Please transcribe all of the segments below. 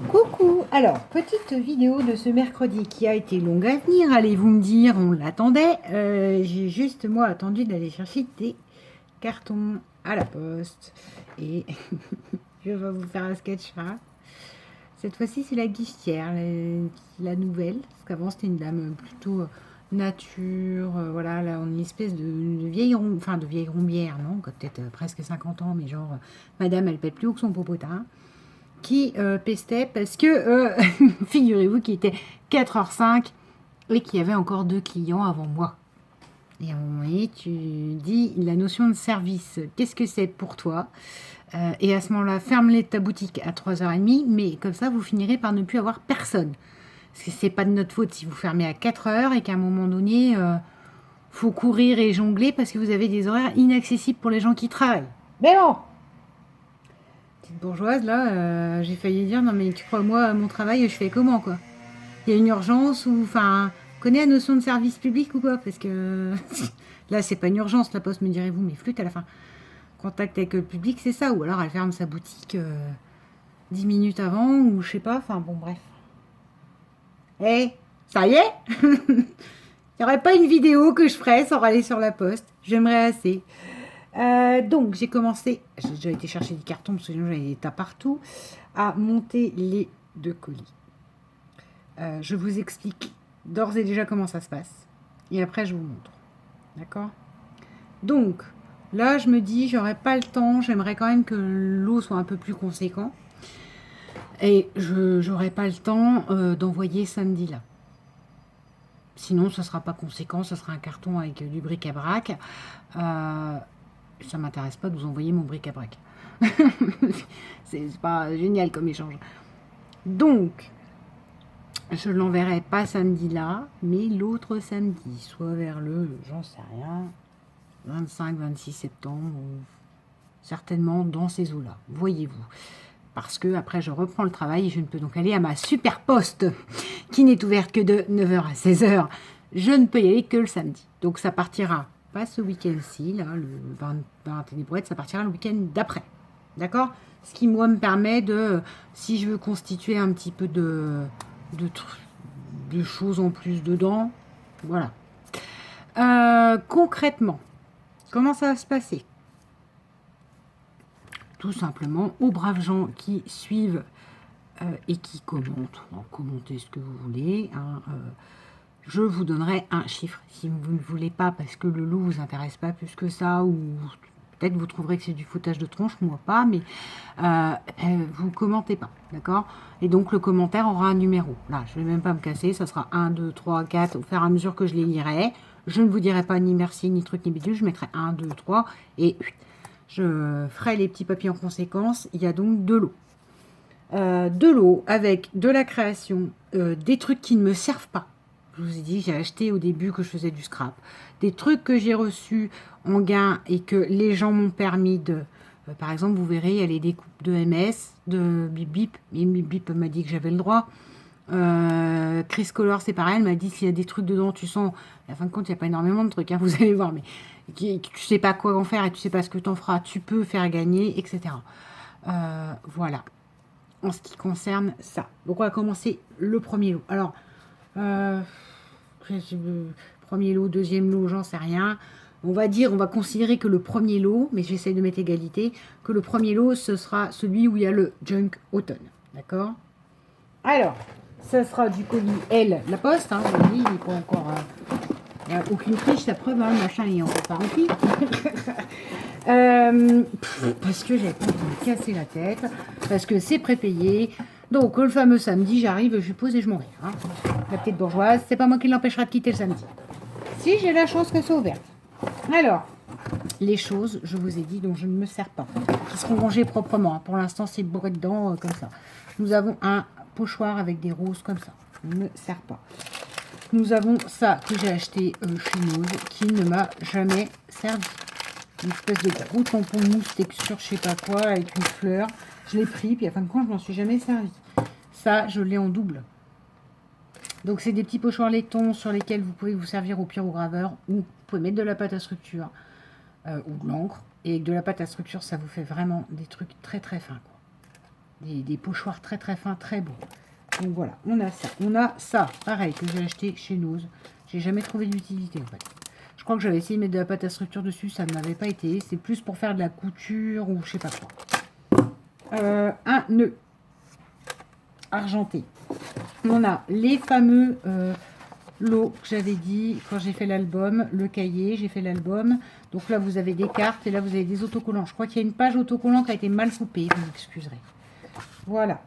Coucou, alors petite vidéo de ce mercredi qui a été longue à venir, allez-vous me dire, on l'attendait. J'ai juste moi attendu d'aller chercher des cartons à la poste et je vais vous faire un sketch là. Cette fois-ci c'est la guichetière, la nouvelle, parce qu'avant c'était une dame plutôt nature, voilà, là on est une espèce de vieille, enfin de vieille rombière, non, peut-être presque 50 ans, mais genre madame elle pète plus haut que son popotin qui pestait parce que, figurez-vous qu'il était 4h05 et qu'il y avait encore 2 clients avant moi. Et à un moment donné, tu dis la notion de service, qu'est-ce que c'est pour toi? Et à ce moment-là, ferme-les ta boutique à 3h30, mais comme ça, vous finirez par ne plus avoir personne. Parce que c'est pas de notre faute si vous fermez à 4h et qu'à un moment donné, faut courir et jongler parce que vous avez des horaires inaccessibles pour les gens qui travaillent. Mais bon, petite bourgeoise, là, j'ai failli dire, non mais tu crois, moi, mon travail, je fais comment, quoi? Il y a une urgence ou, enfin, connais la notion de service public ou quoi? Parce que là, c'est pas une urgence, la poste, me direz-vous, mais flûte à la fin. Contact avec le public, c'est ça. Ou alors elle ferme sa boutique 10 minutes avant, ou je sais pas, enfin bon, bref. Eh, ça y est. Il n'y aurait pas une vidéo que je ferais sans aller sur la poste. J'aimerais assez. Donc, j'ai commencé, j'ai déjà été chercher des cartons parce que sinon j'avais des tas partout, à monter les 2 colis. Je vous explique d'ores et déjà comment ça se passe. Et après, je vous montre. D'accord? Donc, là, je me dis, j'aurais pas le temps. J'aimerais quand même que l'eau soit un peu plus conséquent. Et je n'aurai pas le temps d'envoyer samedi là. Sinon, ce sera pas conséquent. Ce sera un carton avec du bric-à-brac. Ça m'intéresse pas de vous envoyer mon bric-à-brac. C'est pas génial comme échange. Donc, je l'enverrai pas samedi là, mais l'autre samedi, soit vers le, j'en sais rien, 25-26 septembre, ou certainement dans ces eaux-là, voyez-vous. Parce que après je reprends le travail et je ne peux donc aller à ma super poste qui n'est ouverte que de 9h à 16h. Je ne peux y aller que le samedi. Donc ça partira pas ce week-end-ci, là, le 20 et des brouettes, ça partira le week-end d'après. D'accord? Ce qui, moi, me permet de, si je veux constituer un petit peu de, de choses en plus dedans, voilà. Concrètement, comment ça va se passer? Tout simplement, aux braves gens qui suivent et qui commentent, commentez ce que vous voulez, hein, je vous donnerai un chiffre. Si vous ne voulez pas, parce que le loup vous intéresse pas plus que ça, ou peut-être vous trouverez que c'est du foutage de tronche, moi pas, mais vous commentez pas, d'accord? Et donc le commentaire aura un numéro. Là, je vais même pas me casser, ça sera 1, 2, 3, 4, au fur et à mesure que je les lirai. Je ne vous dirai pas ni merci, ni truc, ni bidule, je mettrai 1, 2, 3, et je ferai les petits papiers en conséquence. Il y a donc de l'eau avec de la création, des trucs qui ne me servent pas. Je vous ai dit, j'ai acheté au début que je faisais du scrap. Des trucs que j'ai reçus en gain et que les gens m'ont permis de... par exemple, vous verrez, il y a les découpes de MS, de Bip Bip. Et Bip Bip m'a dit que j'avais le droit. Chris Color, c'est pareil, elle m'a dit s'il y a des trucs dedans, tu sens... À la fin de compte, il n'y a pas énormément de trucs, hein, vous allez voir, mais tu sais pas quoi en faire et tu sais pas ce que tu en feras, tu peux faire gagner, etc. Voilà. En ce qui concerne ça. Donc on va commencer le premier lot. Alors, premier lot, deuxième lot, j'en sais rien. On va dire, on va considérer que le premier lot, mais j'essaie de mettre égalité, que le premier lot, ce sera celui où il y a le junk automne. D'accord? Alors, ça sera du colis L, la poste, hein, je dis, il n'est pas encore... il n'y a aucune triche, ça preuve, hein, le machin il est encore pas rempli. Parce que j'ai pas envie de me casser la tête, parce que c'est prépayé. Donc le fameux samedi, j'arrive, je pose et je m'en vais. Hein. La petite bourgeoise, c'est pas moi qui l'empêchera de quitter le samedi. Si j'ai la chance qu'elle soit ouverte. Alors, les choses, je vous ai dit, dont je ne me sers pas, qui seront rangées proprement. Hein. Pour l'instant, c'est bourré dedans comme ça. Nous avons un pochoir avec des roses comme ça. Je ne me sers pas. Nous avons ça que j'ai acheté chez Nose, qui ne m'a jamais servi. Une espèce de gros tampon mousse texture, je sais pas quoi, avec une fleur. Je l'ai pris, puis à fin de compte, je m'en suis jamais servi. Ça, je l'ai en double. Donc, c'est des petits pochoirs laiton sur lesquels vous pouvez vous servir au pire au graveur, ou vous pouvez mettre de la pâte à structure, ou de l'encre. Et avec de la pâte à structure, ça vous fait vraiment des trucs très très fins, quoi. Des pochoirs très très fins, très beaux. Donc voilà, on a ça. On a ça, pareil, que j'ai acheté chez Nose. J'ai jamais trouvé d'utilité en fait. Je crois que j'avais essayé de mettre de la pâte à structure dessus, ça ne m'avait pas été. C'est plus pour faire de la couture ou je sais pas quoi. Un nœud argenté. On a les fameux lots que j'avais dit quand j'ai fait l'album, le cahier, j'ai fait l'album. Donc là, vous avez des cartes et là, vous avez des autocollants. Je crois qu'il y a une page autocollant qui a été mal coupée, vous m'excuserez. Voilà.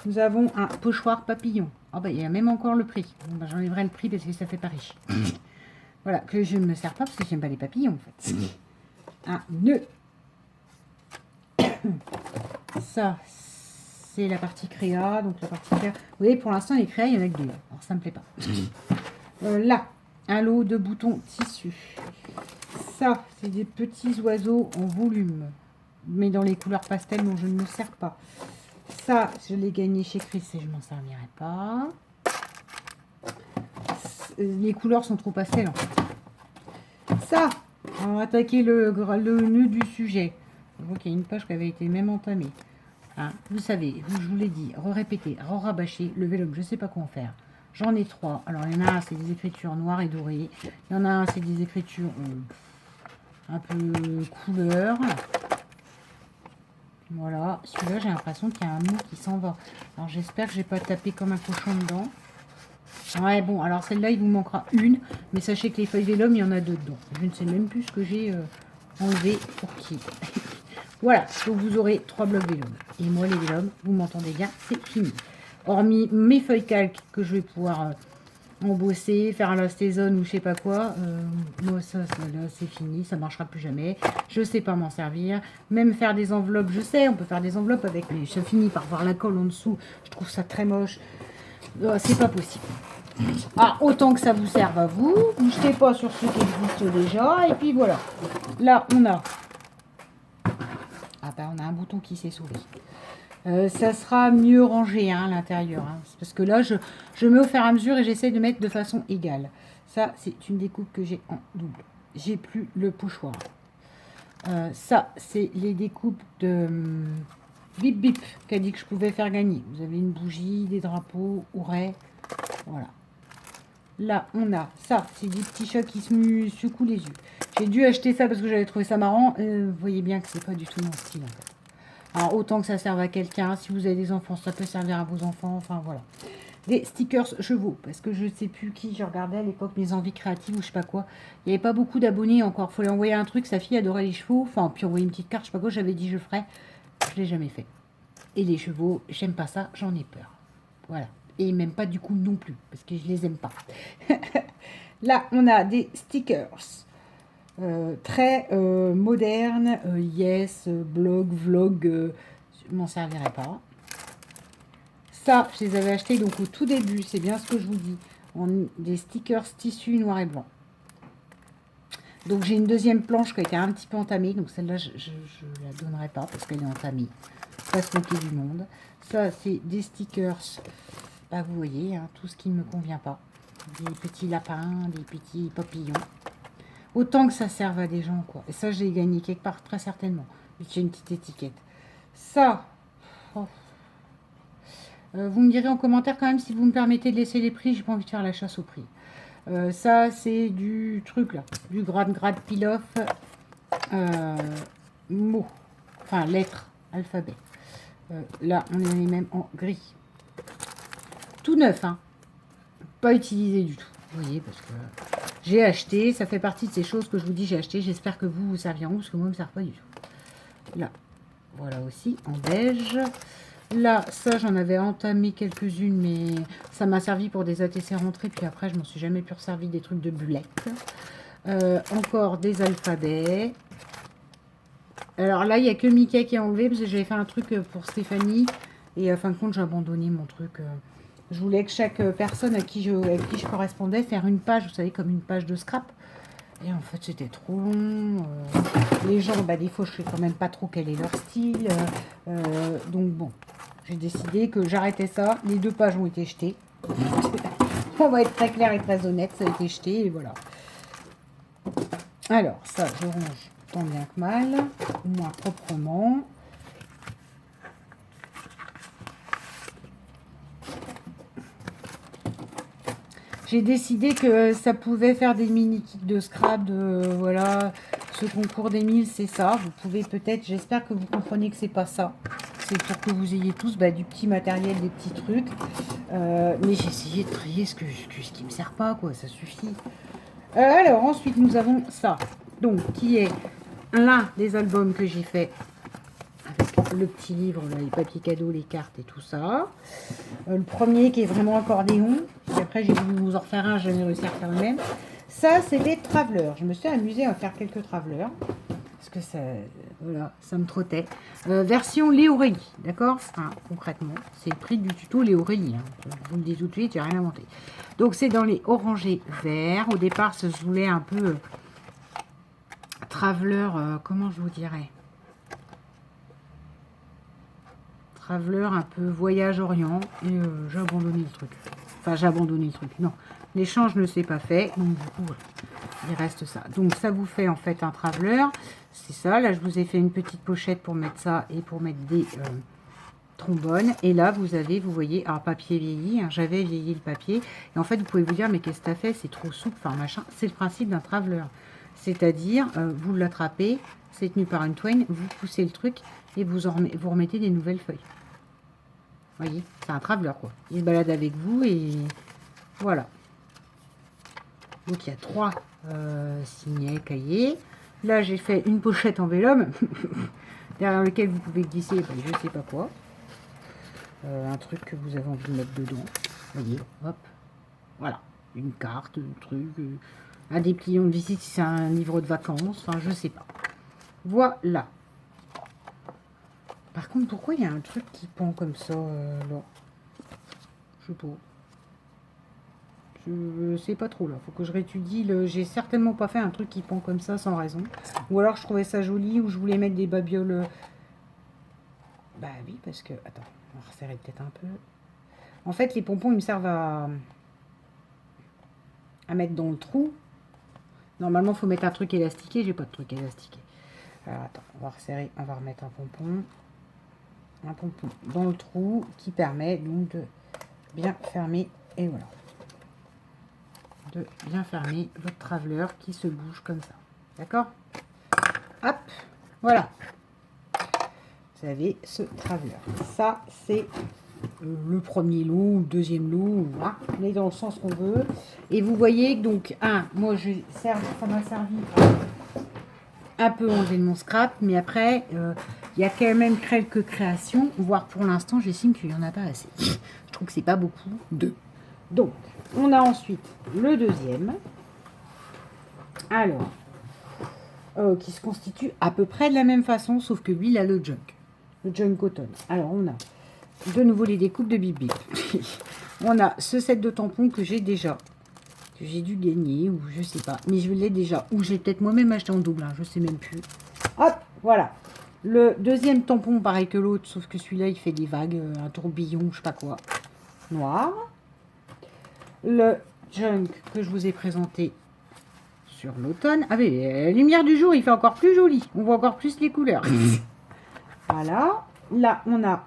Nous avons un pochoir papillon. Ah bah, il y a même encore le prix. Bon, bah, j'enlèverai le prix parce que ça fait pas riche. Voilà, que je ne me sers pas parce que j'aime pas les papillons en fait. Un nœud. Ça, c'est la partie créa. Donc la partie créa. Vous voyez, pour l'instant, les créas, il y en a que deux. Alors ça me plaît pas. Là, un lot de boutons tissu. Ça, c'est des petits oiseaux en volume, mais dans les couleurs pastel dont je ne me sers pas. Ça, je l'ai gagné chez Chris et je m'en servirai pas. Les couleurs sont trop pastel en fait. Ça, on va attaquer le nœud du sujet. Je vois qu'il y a une page qui avait été même entamée. Hein, vous savez, je vous l'ai dit, re-répéter, re-rabâcher, le vélum, je ne sais pas quoi en faire. J'en ai 3. Alors, il y en a un, c'est des écritures noires et dorées. Il y en a un, c'est des écritures un peu couleur. Voilà. Celui-là, j'ai l'impression qu'il y a un mot qui s'en va. Alors, j'espère que je n'ai pas tapé comme un cochon dedans. Ouais, bon, alors celle-là, il vous manquera une. Mais sachez que les feuilles vélum, il y en a deux dedans. Je ne sais même plus ce que j'ai enlevé pour qui. Voilà, donc vous aurez 3 blocs vélum. Et moi, les vélum, vous m'entendez bien, c'est fini. Hormis mes feuilles calques que je vais pouvoir embosser, faire un lastésone ou je sais pas quoi. Moi, ça là, c'est fini, ça marchera plus jamais. Je sais pas m'en servir. Même faire des enveloppes, je sais, on peut faire des enveloppes avec, mais je finis par voir la colle en dessous. Je trouve ça très moche. C'est pas possible. Ah, autant que ça vous serve à vous. Ne jetez pas sur ce qui existe déjà. Et puis voilà. Là, on a... Ah ben, on a un bouton qui s'est sauvé. Ça sera mieux rangé hein, à l'intérieur. Hein. Parce que là, je mets au fur et à mesure et j'essaie de mettre de façon égale. Ça, c'est une découpe que j'ai en double. J'ai plus le pochoir. Ça, c'est les découpes de Bip Bip qui a dit que je pouvais faire gagner. Vous avez une bougie, des drapeaux, ourais. Voilà. Là, on a ça. C'est des petits chats qui se secouent les yeux. J'ai dû acheter ça parce que j'avais trouvé ça marrant. Vous voyez bien que c'est pas du tout mon style en fait. Alors, autant que ça serve à quelqu'un. Si vous avez des enfants, ça peut servir à vos enfants. Enfin, voilà. Des stickers chevaux. Parce que je ne sais plus qui. Je regardais à l'époque mes envies créatives ou je sais pas quoi. Il n'y avait pas beaucoup d'abonnés encore. Il fallait envoyer un truc. Sa fille adorait les chevaux. Enfin, puis envoyer une petite carte. Je sais pas quoi. J'avais dit je ferais. Je ne l'ai jamais fait. Et les chevaux, j'aime pas ça. J'en ai peur. Voilà. Et même pas du coup non plus. Parce que je les aime pas. Là, on a des stickers. Très moderne, yes, blog, vlog, je m'en servirai pas. Ça, je les avais achetés donc au tout début, c'est bien ce que je vous dis, des stickers tissu noir et blanc. Donc j'ai une deuxième planche qui a été un petit peu entamée, donc celle-là je la donnerai pas parce qu'elle est entamée. Pas se moquer du monde. Ça, c'est des stickers, bah, vous voyez, hein, tout ce qui ne me convient pas. Des petits lapins, des petits papillons. Autant que ça serve à des gens, quoi. Et ça, j'ai gagné quelque part, très certainement. J'ai une petite étiquette. Ça, oh. Vous me direz en commentaire quand même si vous me permettez de laisser les prix. J'ai pas envie de faire la chasse au prix. Ça, c'est du truc, là. Du grade pile-off. Mots. Enfin, lettres, alphabet. Là, on est même en gris. Tout neuf, hein. Pas utilisé du tout. Vous voyez, parce que... J'ai acheté, ça fait partie de ces choses que je vous dis j'ai acheté. J'espère que vous serviront, parce que moi, ne me sert pas du tout. Là, voilà aussi, en beige. Là, ça, j'en avais entamé quelques-unes, mais ça m'a servi pour des ATC rentrées. Puis après, je m'en suis jamais plus resservi des trucs de bullette. Encore des alphabets. Alors là, il n'y a que Mickey qui est enlevé, parce que j'avais fait un truc pour Stéphanie. Et en fin de compte, j'ai abandonné mon truc... Je voulais que chaque personne avec qui je correspondais faire une page, vous savez, comme une page de scrap. Et en fait, c'était trop long. Les gens, bah, des fois, je sais quand même pas trop quel est leur style. Donc bon, j'ai décidé que j'arrêtais ça. Les 2 pages ont été jetées. On va être très clair et très honnête, ça a été jeté et voilà. Alors, ça, je range tant bien que mal, au moins proprement. J'ai décidé que ça pouvait faire des mini-kits de scrap, voilà, ce concours des 1000, c'est ça. Vous pouvez peut-être, j'espère que vous comprenez que c'est pas ça. C'est pour que vous ayez tous du petit matériel, des petits trucs. Mais j'ai essayé de trier ce qui me sert pas, quoi, ça suffit. Alors, ensuite, nous avons ça. Donc, qui est l'un des albums que j'ai fait avec le petit livre, là, les papiers cadeaux, les cartes et tout ça. Le premier qui est vraiment accordéon. Et après, j'ai voulu vous en refaire un, j'ai jamais réussi à refaire le même. Ça, c'est des travelers. Je me suis amusée à faire quelques travelers. Parce que ça, voilà, ça me trottait. Version Léo Rey, d'accord, enfin, concrètement, c'est le prix du tuto Léo Rey. Hein. Je vous le dis tout de suite, j'ai rien inventé. Donc, c'est dans les orangés verts. Au départ, ça se voulait un peu traveler, comment je vous dirais, traveler un peu voyage orient. Et j'ai abandonné le truc. Enfin, j'ai abandonné le truc. Non, l'échange ne s'est pas fait. Donc, du coup, voilà. Il reste ça. Donc, ça vous fait en fait un traveler. C'est ça. Là, je vous ai fait une petite pochette pour mettre ça et pour mettre des trombones. Et là, vous avez, vous voyez, alors papier vieilli. Hein, j'avais vieilli le papier. Et en fait, vous pouvez vous dire, mais qu'est-ce que tu as fait? C'est trop souple. Enfin, machin. C'est le principe d'un traveler. C'est-à-dire, vous l'attrapez, c'est tenu par une toine, vous poussez le truc et vous remettez des nouvelles feuilles. Vous voyez, c'est un traveler, quoi. Il se balade avec vous et voilà. Donc, il y a 3 signets, cahiers. Là, j'ai fait une pochette en vélum, derrière lequel vous pouvez glisser, je sais pas quoi. Un truc que vous avez envie de mettre dedans. Vous voyez, hop. Voilà. Une carte, un truc, un dépliant de visite si c'est un livre de vacances. Enfin, je sais pas. Voilà. Par contre, pourquoi il y a un truc qui pend comme ça, là? Je sais pas. Je sais pas trop là, faut que je réétudie. J'ai certainement pas fait un truc qui pend comme ça sans raison. Ou alors je trouvais ça joli, ou je voulais mettre des babioles. Bah oui, parce que. Attends, on va resserrer peut-être un peu. En fait, les pompons ils me servent à mettre dans le trou. Normalement, il faut mettre un truc élastiqué, j'ai pas de truc élastiqué. Alors attends, on va resserrer, on va remettre un pompon. Un pompon dans le trou qui permet donc de bien fermer. Et voilà. De bien fermer votre traveler qui se bouge comme ça. D'accord? Hop, voilà. Vous avez ce traveler. Ça, c'est le premier lot, le deuxième lot. Voilà. On est dans le sens qu'on veut. Et vous voyez, donc, moi, ça m'a servi à un peu enlever de mon scrap. Mais après, il y a quand même quelques créations. Voire pour l'instant, j'estime qu'il n'y en a pas assez. Je trouve que c'est pas beaucoup. 2. Donc, on a ensuite le deuxième. Alors, qui se constitue à peu près de la même façon, sauf que lui, il a le junk. Le junk cotton. Alors, on a de nouveau les découpes de Bip Bip. On a ce set de tampons que j'ai déjà. Que j'ai dû gagner, ou je sais pas. Mais je l'ai déjà. Ou j'ai peut-être moi-même acheté en double. Hein, je sais même plus. Hop, voilà. Le deuxième tampon, pareil que l'autre, sauf que celui-là, il fait des vagues. Un tourbillon, je sais pas quoi. Noir. Le junk que je vous ai présenté sur l'automne. Ah oui, la lumière du jour, il fait encore plus joli. On voit encore plus les couleurs. Voilà. Là, on a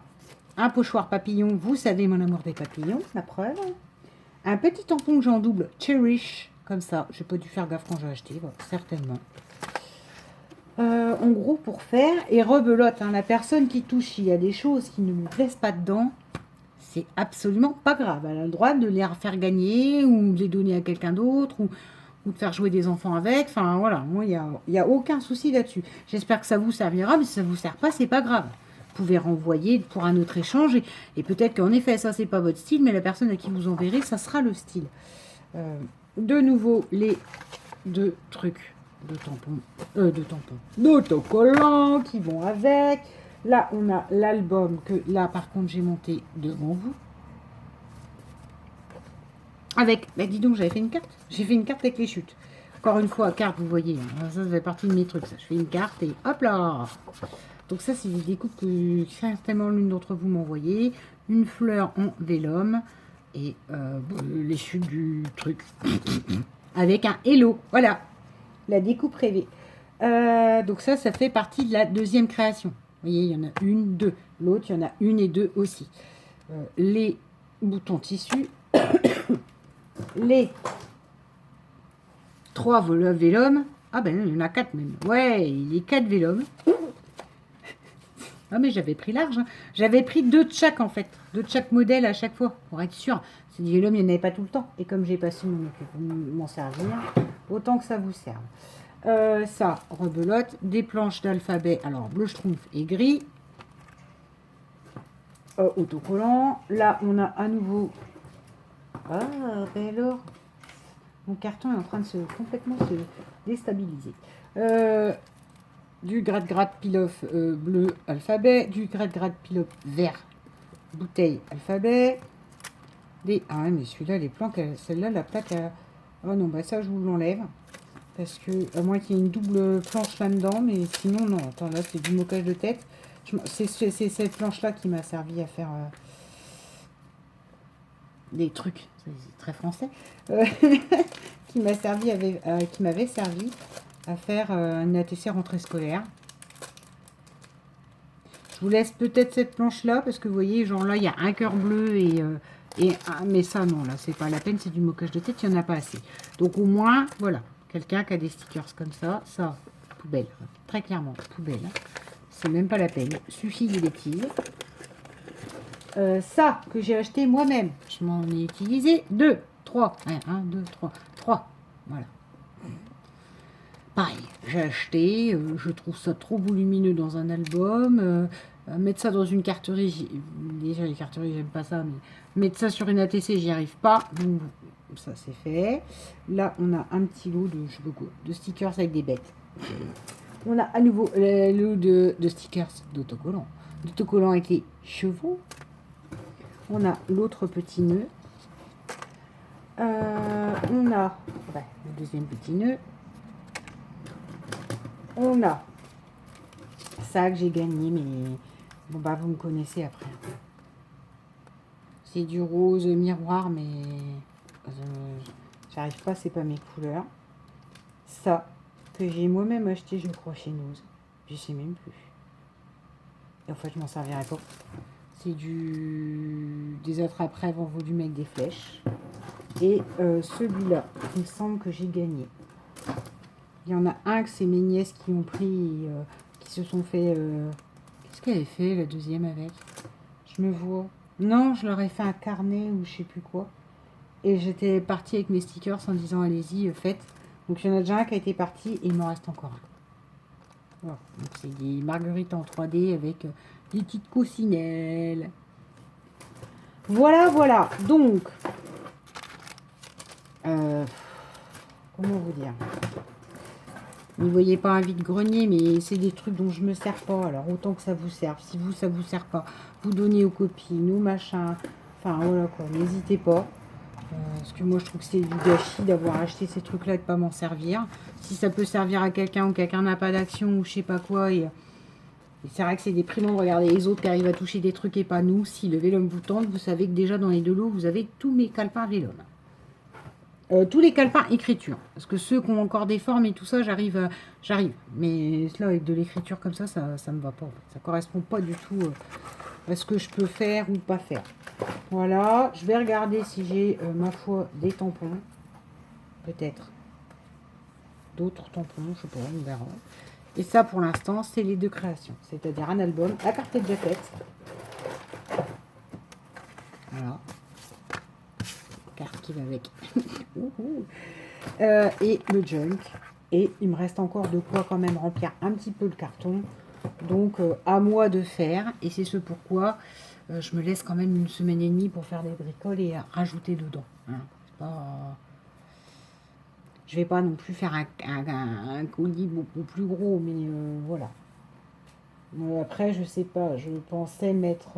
un pochoir papillon. Vous savez mon amour des papillons, la preuve. Un petit tampon que j'ai en double, Cherish, comme ça. J'ai pas dû faire gaffe quand j'ai acheté, voilà, certainement. En gros, pour faire, et rebelote, hein, la personne qui touche, il y a des choses qui ne lui plaisent pas dedans. C'est absolument pas grave. Elle a le droit de les faire gagner ou de les donner à quelqu'un d'autre ou de faire jouer des enfants avec. Enfin, voilà. Moi, il n'y a aucun souci là-dessus. J'espère que ça vous servira, mais si ça ne vous sert pas, c'est pas grave. Vous pouvez renvoyer pour un autre échange et peut-être qu'en effet, ça, c'est pas votre style, mais la personne à qui vous enverrez, ça sera le style. De nouveau, les 2 trucs d'autocollants qui vont avec. Là, on a l'album que, là, par contre, j'ai monté devant vous. Avec, bah, dis donc, j'avais fait une carte. J'ai fait une carte avec les chutes. Encore une fois, carte, vous voyez. Hein, ça fait partie de mes trucs, ça. Je fais une carte et hop là. Donc ça, c'est des découpes que certainement l'une d'entre vous m'envoyait. Une fleur en vélum. Et les chutes du truc. Avec un hello. Voilà. La découpe rêvée. Donc ça fait partie de la deuxième création. Vous voyez, il y en a une, 2. L'autre, il y en a une et 2 aussi. Les boutons tissus. les 3 Vélum. Ah ben non, il y en a 4 même. Ouais, il est 4 Vélum. Ah mais j'avais pris large. Hein. J'avais pris 2 de chaque en fait. 2 de chaque modèle à chaque fois. Pour être sûr. C'est du Vélum, il n'y en avait pas tout le temps. Et comme j'ai pas su m'en servir, autant que ça vous serve. Ça, rebelote. Des planches d'alphabet. Alors bleu schtroumpf et gris. Autocollant. Là, on a à nouveau... Ah, ben alors... Mon carton est en train de complètement se déstabiliser. Du gratte-gratte pilof bleu alphabet, du gratte-gratte pilof vert bouteille alphabet. Ah mais celui-là, les planques, celle-là, la plaque... Oh non, bah ça, je vous l'enlève. Parce que, à moins qu'il y ait une double planche là-dedans, mais sinon, non. Attends, là, c'est du mocage de tête. C'est cette planche-là qui m'a servi à faire... des trucs, c'est très français, qui m'avait servi à faire une ATC rentrée scolaire. Je vous laisse peut-être cette planche-là, parce que vous voyez, genre là, il y a un cœur bleu mais ça, non, là, c'est pas la peine, c'est du mocage de tête, il n'y en a pas assez. Donc au moins, voilà, quelqu'un qui a des stickers comme ça, poubelle, très clairement, poubelle. C'est même pas la peine, suffit des bêtises. Ça, que j'ai acheté moi-même. Je m'en ai utilisé 2, 3. 1, 2, 3. Voilà. Pareil, j'ai acheté. Je trouve ça trop volumineux dans un album. Mettre ça dans une carterie. Déjà, les carteries, j'aime pas ça. Mais mettre ça sur une ATC, j'y arrive pas. Donc, ça, c'est fait. Là, on a un petit lot de stickers avec des bêtes. On a à nouveau le lot de stickers d'autocollants. D'autocollants avec les chevaux. On a l'autre petit nœud. On a le deuxième petit nœud. On a ça que j'ai gagné, mais bon bah vous me connaissez après. C'est du rose miroir, mais j'arrive pas, c'est pas mes couleurs. Ça que j'ai moi-même acheté, je crois, chez Noz. Je sais même plus. Et en fait, je m'en servirai pas. C'est des attrape-rêves en volume avec des flèches. Et celui-là, il me semble que j'ai gagné. Il y en a un que c'est mes nièces qui ont pris, qui se sont fait... Qu'est-ce qu'elle avait fait, la deuxième, avec? Je me vois. Non, je leur ai fait un carnet ou je sais plus quoi. Et j'étais partie avec mes stickers en disant, allez-y, faites. Donc il y en a déjà un qui a été parti et il m'en reste encore un. Voilà. Donc c'est des marguerites en 3D avec des petites coussinelles. Voilà, voilà. Donc, comment vous dire? N'y voyez pas un vide-grenier, mais c'est des trucs dont je me sers pas. Alors autant que ça vous serve. Si vous, ça vous sert pas, vous donnez aux copines, aux machins. Enfin voilà quoi, n'hésitez pas. Parce que moi je trouve que c'est du gâchis d'avoir acheté ces trucs-là et de pas m'en servir. Si ça peut servir à quelqu'un ou quelqu'un n'a pas d'action ou je sais pas quoi. Et c'est vrai que c'est déprimant de regarder les autres qui arrivent à toucher des trucs et pas nous. Si le Vélum vous tente, vous savez que déjà dans les deux lots, vous avez tous mes calepins Vélum. Tous les calepins écriture. Parce que ceux qui ont encore des formes et tout ça, j'arrive. Mais là, avec de l'écriture comme ça, ça me va pas. En fait. Ça correspond pas du tout à ce que je peux faire ou pas faire. Voilà. Je vais regarder si j'ai, ma foi, des tampons. Peut-être. D'autres tampons, je sais pas, on verra. Et ça, pour l'instant, c'est les deux créations. C'est-à-dire un album, la carte de jaquette. Voilà. Carte qui va avec. Et le junk. Et il me reste encore de quoi quand même remplir un petit peu le carton. Donc, à moi de faire. Et c'est ce pourquoi je me laisse quand même une semaine et demie pour faire des bricoles et rajouter dedans. Hein. Je vais pas non plus faire un colis beaucoup plus gros, mais voilà. Après, je sais pas, je pensais mettre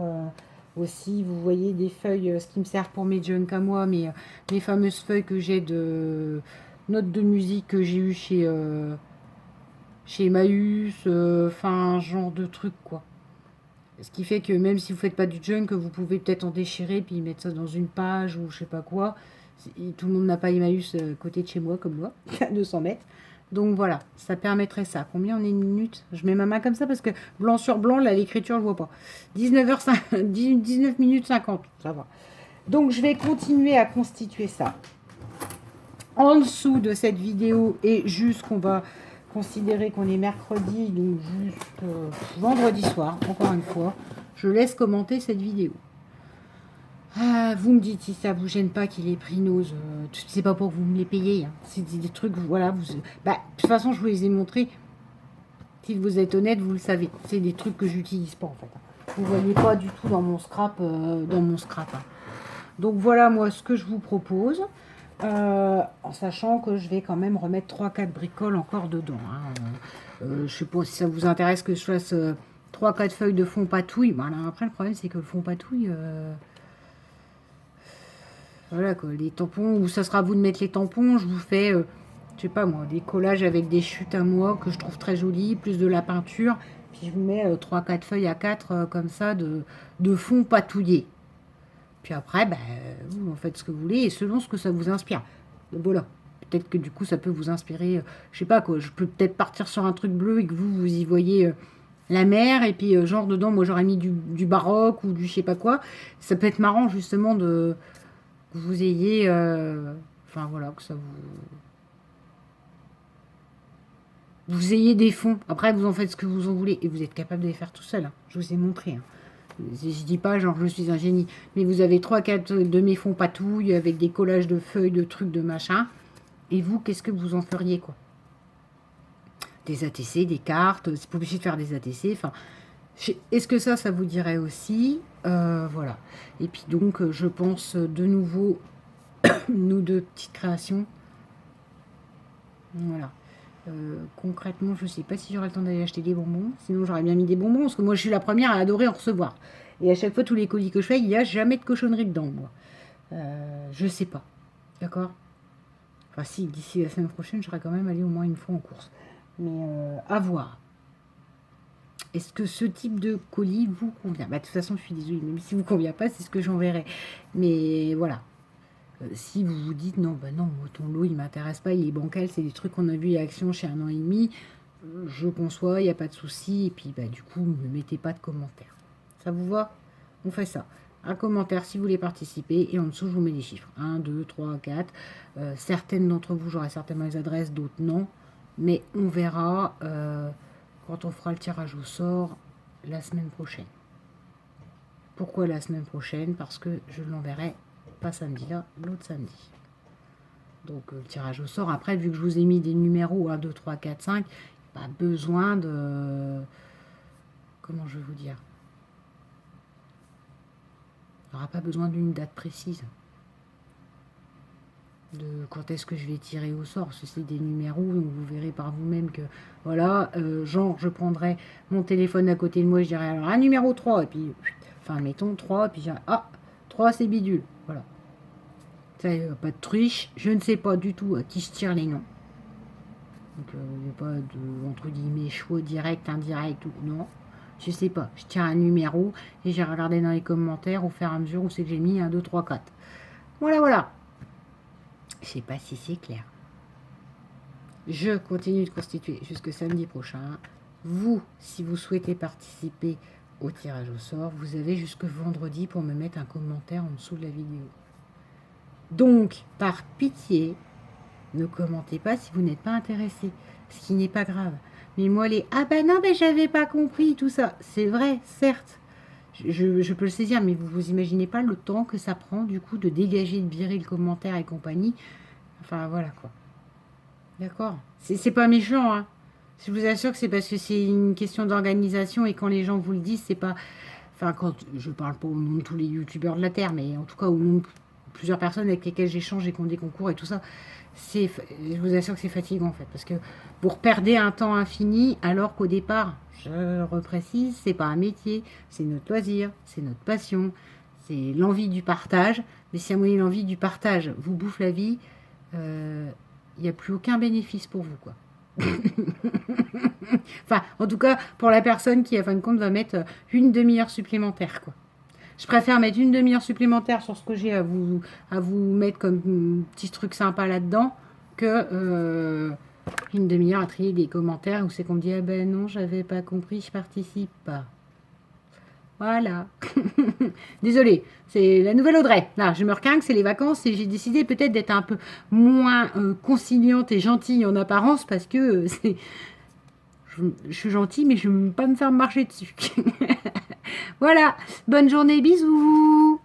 aussi, vous voyez, des feuilles, ce qui me sert pour mes junk à moi, mais les fameuses feuilles que j'ai de notes de musique que j'ai eu chez Emmaüs, enfin, genre de truc, quoi. Ce qui fait que même si vous faites pas du junk, vous pouvez peut-être en déchirer, puis mettre ça dans une page ou je sais pas quoi. Tout le monde n'a pas Emmaüs côté de chez moi, comme moi, à 200 mètres. Donc voilà, ça permettrait ça. Combien on est de minutes? Je mets ma main comme ça parce que blanc sur blanc, là, l'écriture, je vois pas. 19 minutes 50, ça va. Donc je vais continuer à constituer ça. en dessous de cette vidéo et juste qu'on va considérer qu'on est mercredi, donc juste vendredi soir, encore une fois, je laisse commenter cette vidéo. Vous me dites si ça vous gêne pas qu'il ait pris nos... c'est pas pour que vous me les payiez. Hein. C'est des trucs, voilà. De toute façon, je vous les ai montrés. Si vous êtes honnête, vous le savez. C'est des trucs que j'utilise pas, en fait. Vous voyez pas du tout dans mon scrap. Hein. Donc, voilà, moi, ce que je vous propose. En sachant que je vais quand même remettre 3-4 bricoles encore dedans. Hein. Je sais pas si ça vous intéresse que je fasse 3-4 feuilles de fond patouille. Voilà. Après, le problème, c'est que le fond patouille... Voilà, quoi, les tampons, ou ça sera à vous de mettre les tampons, je vous fais, je sais pas moi, des collages avec des chutes à moi que je trouve très jolies, plus de la peinture, puis je vous mets 3-4 feuilles à 4 comme ça de fond patouillé. Puis après, vous en faites ce que vous voulez, et selon ce que ça vous inspire. Voilà, peut-être que du coup ça peut vous inspirer, je sais pas quoi, je peux peut-être partir sur un truc bleu et que vous y voyez... la mer, et puis genre dedans, moi j'aurais mis du baroque ou du je sais pas quoi. Ça peut être marrant justement de que vous ayez, enfin voilà, que ça vous ayez des fonds. Après, vous en faites ce que vous en voulez et vous êtes capable de les faire tout seul. Hein. Je vous ai montré. Hein. Je dis pas genre je suis un génie, mais vous avez 3-4 de mes fonds patouilles avec des collages de feuilles, de trucs, de machin. Et vous, qu'est-ce que vous en feriez quoi? Des ATC, des cartes, c'est pas obligé de faire des ATC. Enfin, est-ce que ça vous dirait aussi? Voilà. Et puis donc, je pense de nouveau, nous deux petites créations. Voilà. Concrètement, je sais pas si j'aurai le temps d'aller acheter des bonbons. Sinon, j'aurais bien mis des bonbons, parce que moi, je suis la première à adorer en recevoir. Et à chaque fois, tous les colis que je fais, il n'y a jamais de cochonnerie dedans, moi. Je sais pas. D'accord? Enfin, si, d'ici la semaine prochaine, j'aurais quand même allé au moins une fois en course. Mais à voir. Est-ce que ce type de colis vous convient? De toute façon, je suis désolée, même si vous ne convient pas, c'est ce que j'enverrai. Mais voilà. Si vous vous dites, non, non, ton lot, il ne m'intéresse pas, il est bancal, c'est des trucs qu'on a vu à Action chez 1 an et demi, je conçois, il n'y a pas de souci. Et puis, du coup, ne mettez pas de commentaires. Ça vous va? On fait ça. Un commentaire si vous voulez participer. Et en dessous, je vous mets les chiffres. 1, 2, 3, 4. Certaines d'entre vous, j'aurai certainement les adresses, d'autres non. Mais on verra... quand on fera le tirage au sort la semaine prochaine. Pourquoi la semaine prochaine? Parce que je l'enverrai pas samedi là, l'autre samedi. Donc le tirage au sort, après, vu que je vous ai mis des numéros 1, 2, 3, 4, 5, pas besoin de... Comment je vais vous dire? Il n'y aura pas besoin d'une date précise. De quand est-ce que je vais tirer au sort, parce que c'est des numéros, donc vous verrez par vous-même que, voilà, genre, je prendrai mon téléphone à côté de moi, je dirais, alors, un numéro 3, et puis, enfin, mettons 3, et puis, ah, 3, c'est bidule, voilà. Ça, pas de triche, je ne sais pas du tout à qui je tire les noms. Donc, il n'y a pas de, entre guillemets, choix direct, indirect, ou non. Je sais pas, je tire un numéro, et j'ai regardé dans les commentaires, au fur et à mesure où c'est que j'ai mis 1, 2, 3, 4. Voilà, voilà. Je sais pas si c'est clair. Je continue de constituer jusque samedi prochain. Vous, si vous souhaitez participer au tirage au sort, vous avez jusque vendredi pour me mettre un commentaire en dessous de la vidéo. Donc, par pitié, ne commentez pas si vous n'êtes pas intéressé, ce qui n'est pas grave. Mais moi, ah ben non, mais j'avais pas compris tout ça. C'est vrai, certes. Je peux le saisir, mais vous imaginez pas le temps que ça prend, du coup, de dégager, de virer le commentaire et compagnie. Enfin, voilà, quoi. D'accord? C'est pas méchant, hein. Je vous assure que c'est parce que c'est une question d'organisation et quand les gens vous le disent, c'est pas... Enfin, quand je parle pas au nom de tous les youtubeurs de la Terre, mais en tout cas au nom de plusieurs personnes avec lesquelles j'échange et qui ont des concours et tout ça, je vous assure que c'est fatigant en fait, parce que vous perdez un temps infini alors qu'au départ, je reprécise, c'est pas un métier, c'est notre loisir, c'est notre passion, c'est l'envie du partage, mais si à moyen l'envie du partage vous bouffe la vie, il n'y a plus aucun bénéfice pour vous, quoi. Enfin, en tout cas, pour la personne qui, à fin de compte, va mettre une demi-heure supplémentaire, quoi. Je préfère mettre une demi-heure supplémentaire sur ce que j'ai à vous mettre comme petit truc sympa là-dedans que une demi-heure à trier des commentaires où c'est qu'on me dit « Ah ben non, j'avais pas compris, je participe pas. » Voilà. Désolée, c'est la nouvelle Audrey. Là, je me requinque, c'est les vacances et j'ai décidé peut-être d'être un peu moins conciliante et gentille en apparence parce que je suis gentille, mais je ne veux pas me faire marcher dessus. Voilà, bonne journée, bisous.